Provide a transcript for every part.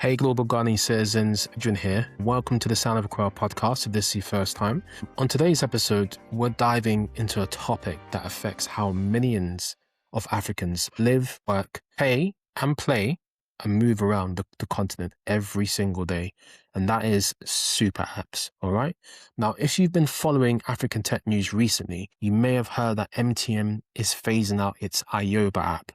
Hey Global Ghanaian citizens, Adrian here. Welcome to the Sound of a Crowd podcast if this is your first time. On today's episode, we're diving into a topic that affects how millions of Africans live, work, pay and play and move around the continent every single day. And that is super apps, all right? Now, if you've been following African tech news recently, you may have heard that MTN is phasing out its Ayoba app.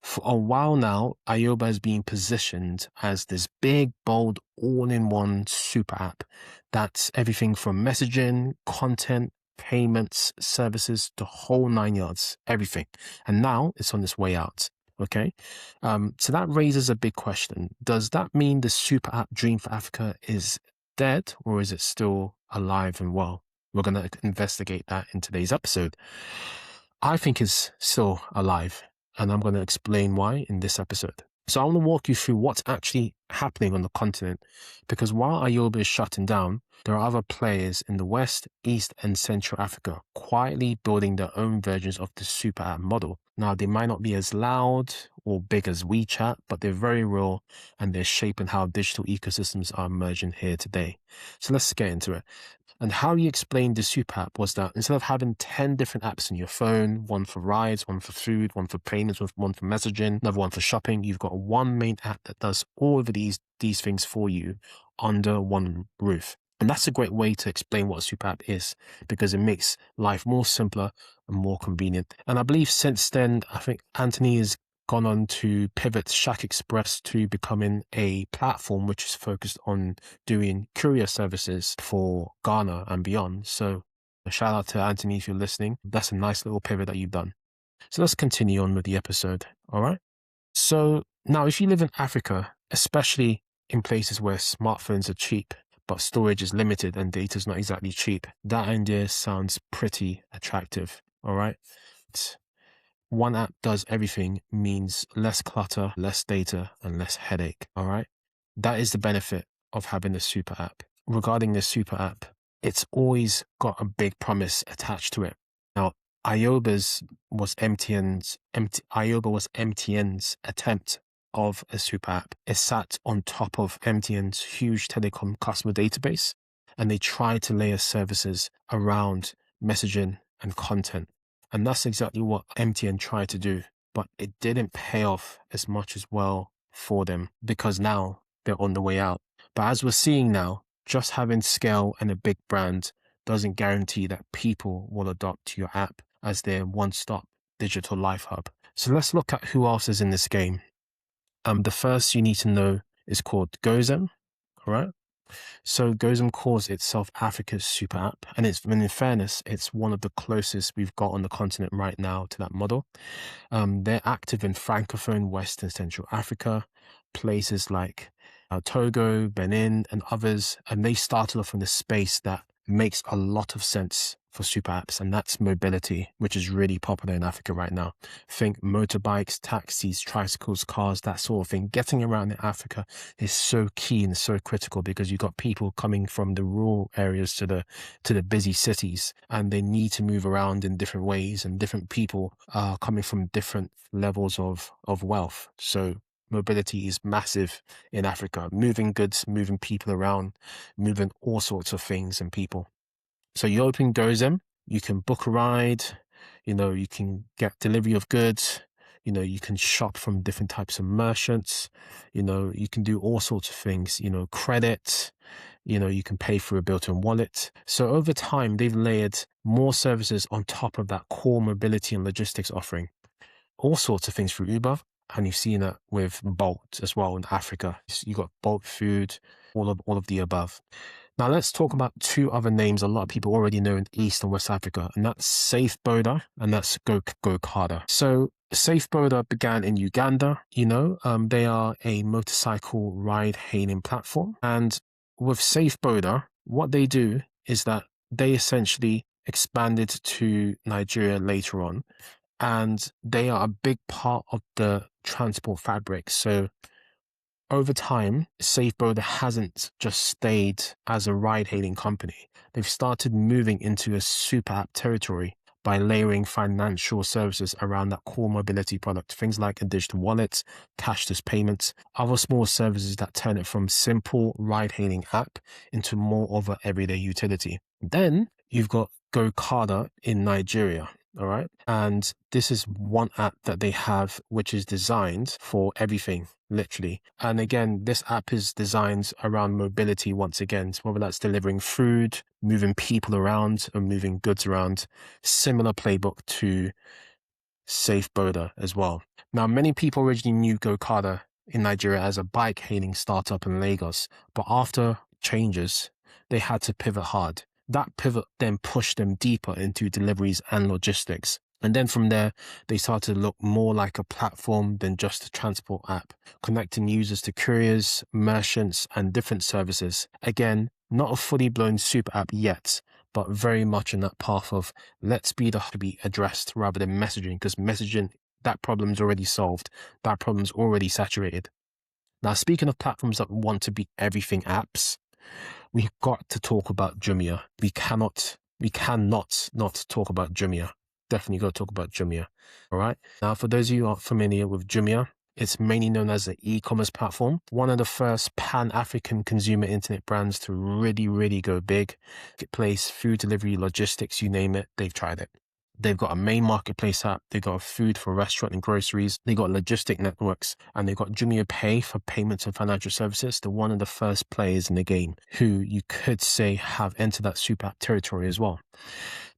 For a while now, Ayoba is being positioned as this big, bold, all-in-one super app that's everything from messaging, content, payments, services, the whole nine yards, everything. And now it's on its way out, okay? So that raises a big question. Does that mean the super app dream for Africa is dead, or is it still alive and well? We're going to investigate that in today's episode. I think it's still alive, and I'm going to explain why in this episode. So I want to walk you through what's actually happening on the continent, because while Ayoba is shutting down, there are other players in the West, East and Central Africa quietly building their own versions of the super app model. Now, they might not be as loud or big as WeChat, but they're very real and they're shaping how digital ecosystems are emerging here today. So let's get into it. And how you explained the super app was that instead of having 10 different apps on your phone, one for rides, one for food, one for payments, one for messaging, another one for shopping, you've got one main app that does all of these things for you under one roof. And that's a great way to explain what a super app is, because it makes life more simpler and more convenient. And I believe since then, I think Anthony has gone on to pivot ShaQExpress to becoming a platform which is focused on doing courier services for Ghana and beyond. So a shout out to Anthony if you're listening. That's a nice little pivot that you've done. So let's continue on with the episode. All right. So now if you live in Africa, especially in places where smartphones are cheap, but storage is limited and data is not exactly cheap, that idea sounds pretty attractive. All right. One app does everything means less clutter, less data, and less headache, all right? That is the benefit of having a super app. Regarding the super app, it's always got a big promise attached to it. Now, Ayoba was MTN's attempt of a super app. It sat on top of MTN's huge telecom customer database, and they tried to layer services around messaging and content. And that's exactly what MTN tried to do, but it didn't pay off as much as well for them, because now they're on the way out. But as we're seeing now, just having scale and a big brand doesn't guarantee that people will adopt your app as their one-stop digital life hub. So let's look at who else is in this game. The first you need to know is called Gozem, all right? So Gozem calls itself Africa's super app, and in fairness, it's one of the closest we've got on the continent right now to that model. They're active in francophone West and Central Africa, places like Togo, Benin, and others, and they started off in the space that makes a lot of sense for super apps, and that's mobility, which is really popular in Africa right now. Think motorbikes, taxis, tricycles, cars, that sort of thing. Getting around in Africa is so key and so critical, because you've got people coming from the rural areas to the busy cities, and they need to move around in different ways, and different people are coming from different levels of wealth. So mobility is massive in Africa, moving goods, moving people around, moving all sorts of things and people. So you open Gozem, you can book a ride, you can get delivery of goods, you can shop from different types of merchants, you can do all sorts of things, credit, you can pay through a built-in wallet. So over time, they've layered more services on top of that core mobility and logistics offering. All sorts of things through Uber. And you've seen it with Bolt as well in Africa. You've got Bolt Food, all of the above. Now let's talk about two other names a lot of people already know in East and West Africa, and that's SafeBoda and that's GoKada. So SafeBoda began in Uganda. They are a motorcycle ride-hailing platform. And with SafeBoda, what they do is that they essentially expanded to Nigeria later on, and they are a big part of the transport fabric. So over time, SafeBoda hasn't just stayed as a ride-hailing company. They've started moving into a super app territory by layering financial services around that core mobility product. Things like a digital wallet, cashless payments, other small services that turn it from simple ride-hailing app into more of an everyday utility. Then you've got GoKada in Nigeria. All right. And this is one app that they have, which is designed for everything, literally. And again, this app is designed around mobility once again, so whether that's delivering food, moving people around, or moving goods around. Similar playbook to SafeBoda as well. Now, many people originally knew GoKada in Nigeria as a bike hailing startup in Lagos, but after changes, they had to pivot hard. That pivot then pushed them deeper into deliveries and logistics. And then from there, they started to look more like a platform than just a transport app, connecting users to couriers, merchants, and different services. Again, not a fully blown super app yet, but very much in that path of let's be to be addressed rather than messaging, because messaging, that problem's already solved. That problem's already saturated. Now, speaking of platforms that want to be everything apps, we've got to talk about Jumia. We cannot not talk about Jumia. Definitely got to talk about Jumia. All right. Now, for those of you who are familiar with Jumia, it's mainly known as an e-commerce platform. One of the first pan-African consumer internet brands to really go big. Marketplace, food delivery, logistics, you name it, they've tried it. They've got a main marketplace app. They've got a food for restaurant and groceries. They've got logistic networks, and they've got Jumia Pay for payments and financial services. They're one of the first players in the game who you could say have entered that super app territory as well.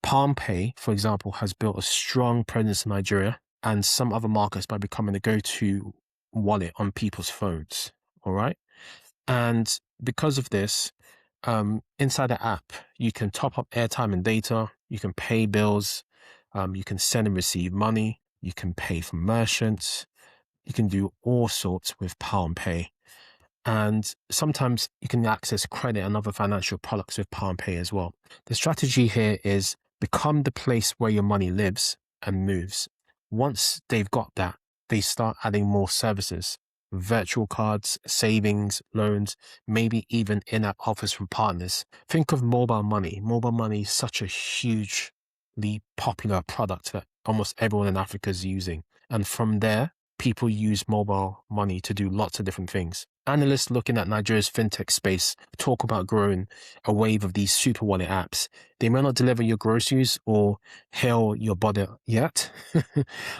Palm Pay, for example, has built a strong presence in Nigeria and some other markets by becoming the go-to wallet on people's phones. All right. And because of this, inside the app, you can top up airtime and data. You can pay bills. You can send and receive money. You can pay for merchants. You can do all sorts with Palm Pay. And sometimes you can access credit and other financial products with Palm Pay as well. The strategy here is become the place where your money lives and moves. Once they've got that, they start adding more services, virtual cards, savings, loans, maybe even in-app offers from partners. Think of mobile money. Mobile money is such a hugely popular product that almost everyone in Africa is using. And from there, people use mobile money to do lots of different things. Analysts looking at Nigeria's fintech space talk about growing a wave of these super wallet apps. They may not deliver your groceries or hail your body yet,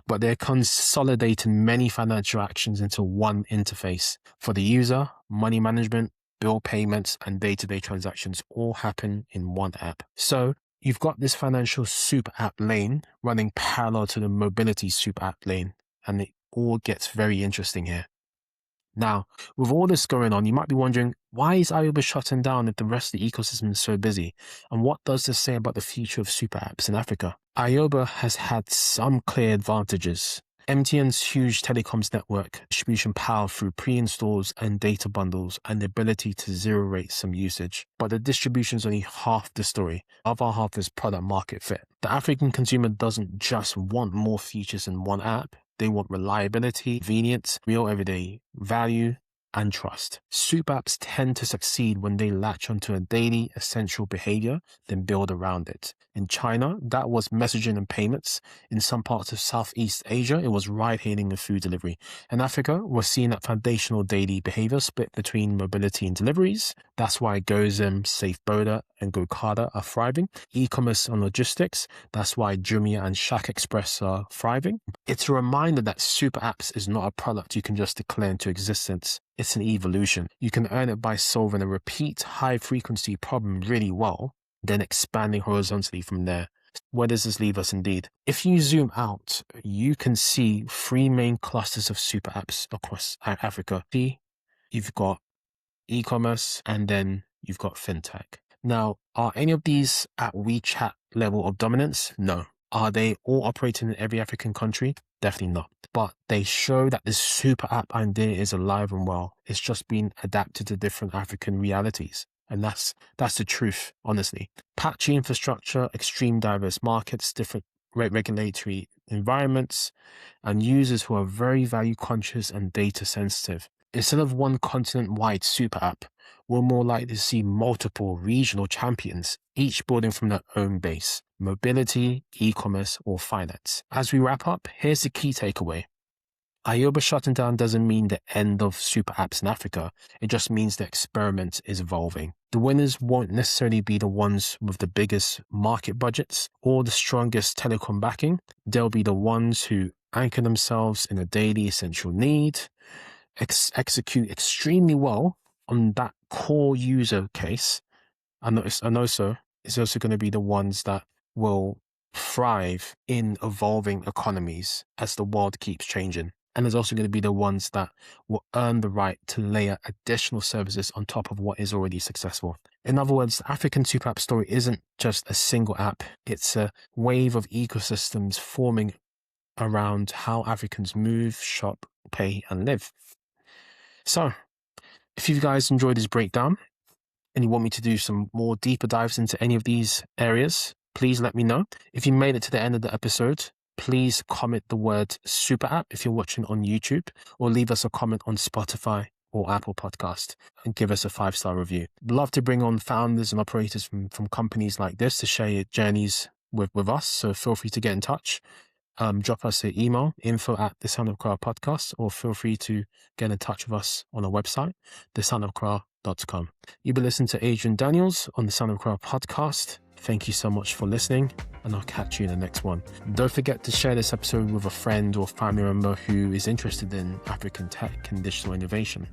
but they're consolidating many financial actions into one interface. For the user, money management, bill payments, and day-to-day transactions all happen in one app. So you've got this financial super app lane running parallel to the mobility super app lane, and it all gets very interesting here. Now, with all this going on, you might be wondering, why is Ayoba shutting down if the rest of the ecosystem is so busy? And what does this say about the future of super apps in Africa? Ayoba has had some clear advantages. MTN's huge telecoms network, distribution power through pre-installs and data bundles, and the ability to zero rate some usage. But the distribution is only half the story. Other half is product market fit. The African consumer doesn't just want more features in one app. They want reliability, convenience, real everyday value, and trust. Super apps tend to succeed when they latch onto a daily essential behavior, then build around it. In China, that was messaging and payments. In some parts of Southeast Asia, it was ride-hailing and food delivery. In Africa, we're seeing that foundational daily behavior split between mobility and deliveries. That's why Gozem, SafeBoda, and GoKada are thriving. E-commerce and logistics, that's why Jumia and ShaQExpress are thriving. It's a reminder that super apps is not a product you can just declare into existence. It's an evolution. You can earn it by solving a repeat high-frequency problem really well, then expanding horizontally from there. Where does this leave us indeed? If you zoom out, you can see three main clusters of super apps across Africa. You've got e-commerce, and then you've got fintech. Now, are any of these at WeChat level of dominance? No. Are they all operating in every African country? Definitely not. But they show that this super app idea is alive and well. It's just been adapted to different African realities. And that's the truth, honestly. Patchy infrastructure, extreme diverse markets, different regulatory environments, and users who are very value conscious and data sensitive. Instead of one continent-wide super app, we're more likely to see multiple regional champions, each building from their own base: mobility, e-commerce, or finance. As we wrap up, here's the key takeaway. Ayoba shutting down doesn't mean the end of super apps in Africa. It just means the experiment is evolving. The winners won't necessarily be the ones with the biggest market budgets or the strongest telecom backing. They'll be the ones who anchor themselves in a daily essential need, execute extremely well on that core user case, and also it's also going to be the ones that will thrive in evolving economies as the world keeps changing. And there's also going to be the ones that will earn the right to layer additional services on top of what is already successful. In other words, the African super app story isn't just a single app. It's a wave of ecosystems forming around how Africans move, shop, pay, and live. So, if you guys enjoyed this breakdown and you want me to do some more deeper dives into any of these areas, please let me know. If you made it to the end of the episode, please comment the word super app if you're watching on YouTube, or leave us a comment on Spotify or Apple Podcast and give us a 5-star review. Love to bring on founders and operators from companies like this to share your journeys with us. So feel free to get in touch. Drop us an email, info@thesoundofcra.podcast, or feel free to get in touch with us on our website, thesoundofcra.com. You've been listening to Adrian Daniels on the Sound of Cra podcast. Thank you so much for listening, and I'll catch you in the next one. Don't forget to share this episode with a friend or family member who is interested in African tech and digital innovation.